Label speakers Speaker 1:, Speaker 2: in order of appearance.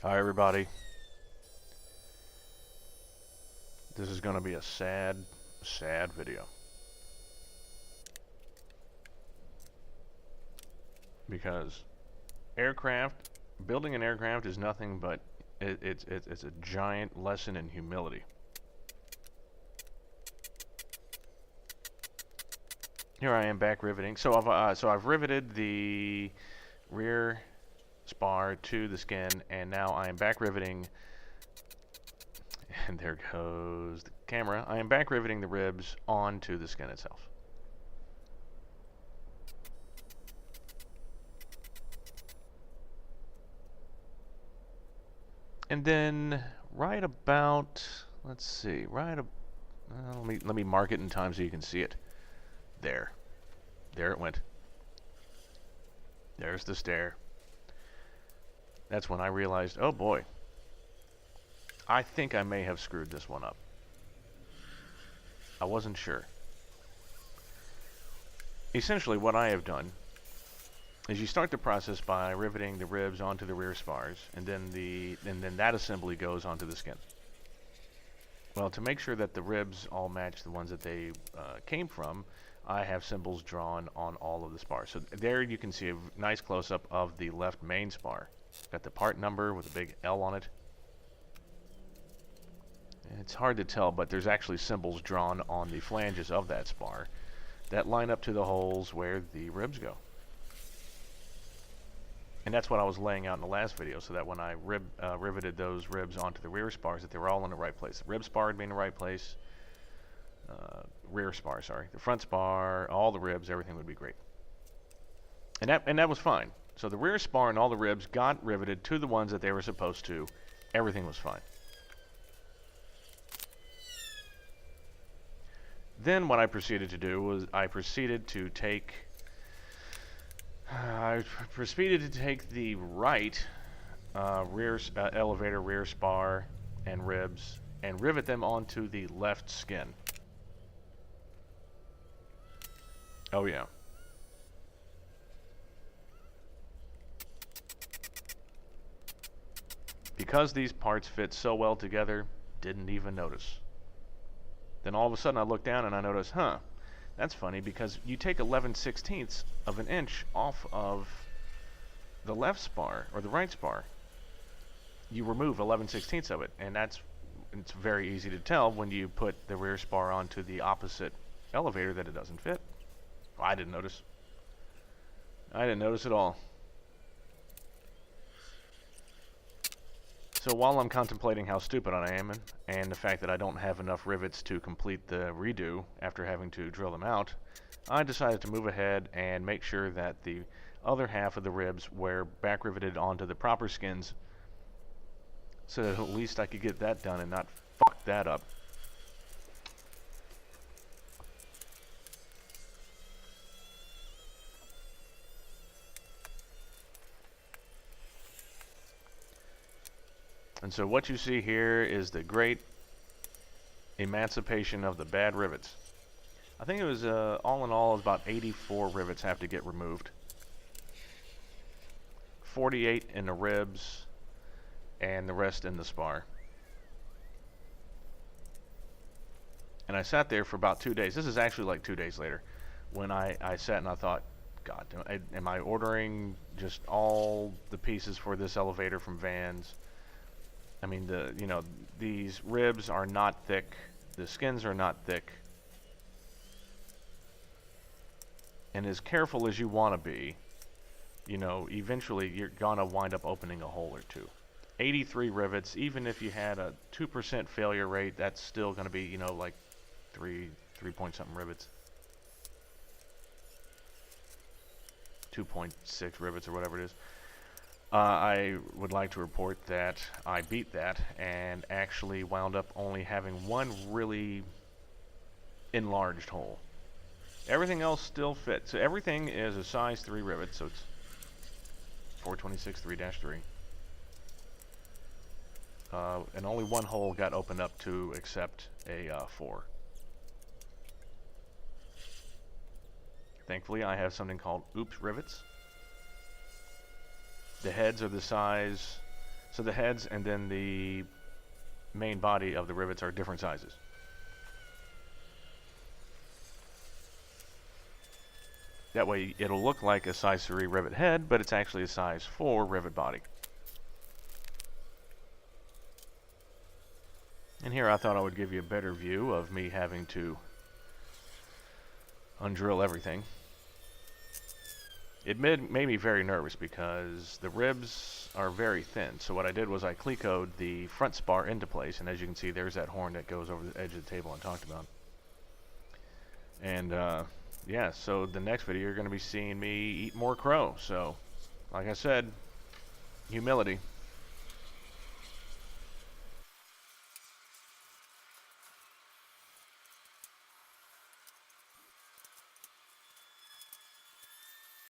Speaker 1: Hi everybody. This is going to be a sad video. Because building an aircraft is nothing but it's a giant lesson in humility. Here I am back riveting. So I've riveted the rear spar to the skin, and now I am back riveting. And there goes the camera. I am back riveting the ribs onto the skin itself. And then right about, let's see, let me mark it in time so you can see it. There it went. There's the stair. That's when I realized, oh boy, I think I may have screwed this one up. I wasn't sure. Essentially what I have done is you start the process by riveting the ribs onto the rear spars, and then that assembly goes onto the skin. Well, to make sure that the ribs all match the ones that they came from, I have symbols drawn on all of the spars. So there you can see a nice close-up of the left main spar. Got the part number with a big L on it. It's hard to tell, but there's actually symbols drawn on the flanges of that spar that line up to the holes where the ribs go. And that's what I was laying out in the last video, so that when I riveted those ribs onto the rear spars, that they were all in the right place. The rib spar would be in the right place. Rear spar, sorry. The front spar, all the ribs, everything would be great. And that was fine. So the rear spar and all the ribs got riveted to the ones that they were supposed to. Everything was fine. Then what I proceeded to do was I proceeded to take the right rear elevator rear spar and ribs and rivet them onto the left skin. Oh yeah. Because these parts fit so well together, didn't even notice. Then all of a sudden I look down and I notice, that's funny, because you take 11/16 of an inch off of the left spar or the right spar. You remove 11/16 of it, and it's very easy to tell when you put the rear spar onto the opposite elevator that it doesn't fit. Well, I didn't notice. I didn't notice at all. So while I'm contemplating how stupid I am and the fact that I don't have enough rivets to complete the redo after having to drill them out, I decided to move ahead and make sure that the other half of the ribs were back riveted onto the proper skins so that at least I could get that done and not fuck that up. And so what you see here is the great emancipation of the bad rivets. I think it was, all in all, about 84 rivets have to get removed. 48 in the ribs, and the rest in the spar. And I sat there for about 2 days. This is actually like 2 days later, when I sat and I thought, God, am I ordering just all the pieces for this elevator from Vans? I mean, these ribs are not thick. The skins are not thick. And as careful as you want to be, eventually you're going to wind up opening a hole or two. 83 rivets, even if you had a 2% failure rate, that's still going to be, like 3 point something rivets. 2.6 rivets or whatever it is. I would like to report that I beat that and actually wound up only having one really enlarged hole. Everything else still fits. So everything is a size 3 rivet, so it's 426 3-3. And only one hole got opened up to accept a 4. Thankfully, I have something called oops rivets. The heads are the size, So the heads and then the main body of the rivets are different sizes. That way it'll look like a size 3 rivet head, but it's actually a size 4 rivet body. And here I thought I would give you a better view of me having to undrill everything. It made me very nervous because the ribs are very thin. So what I did was I clecoed the front spar into place, and as you can see, there's that horn that goes over the edge of the table I talked about. And yeah, so the next video you're going to be seeing me eat more crow. So, like I said, humility.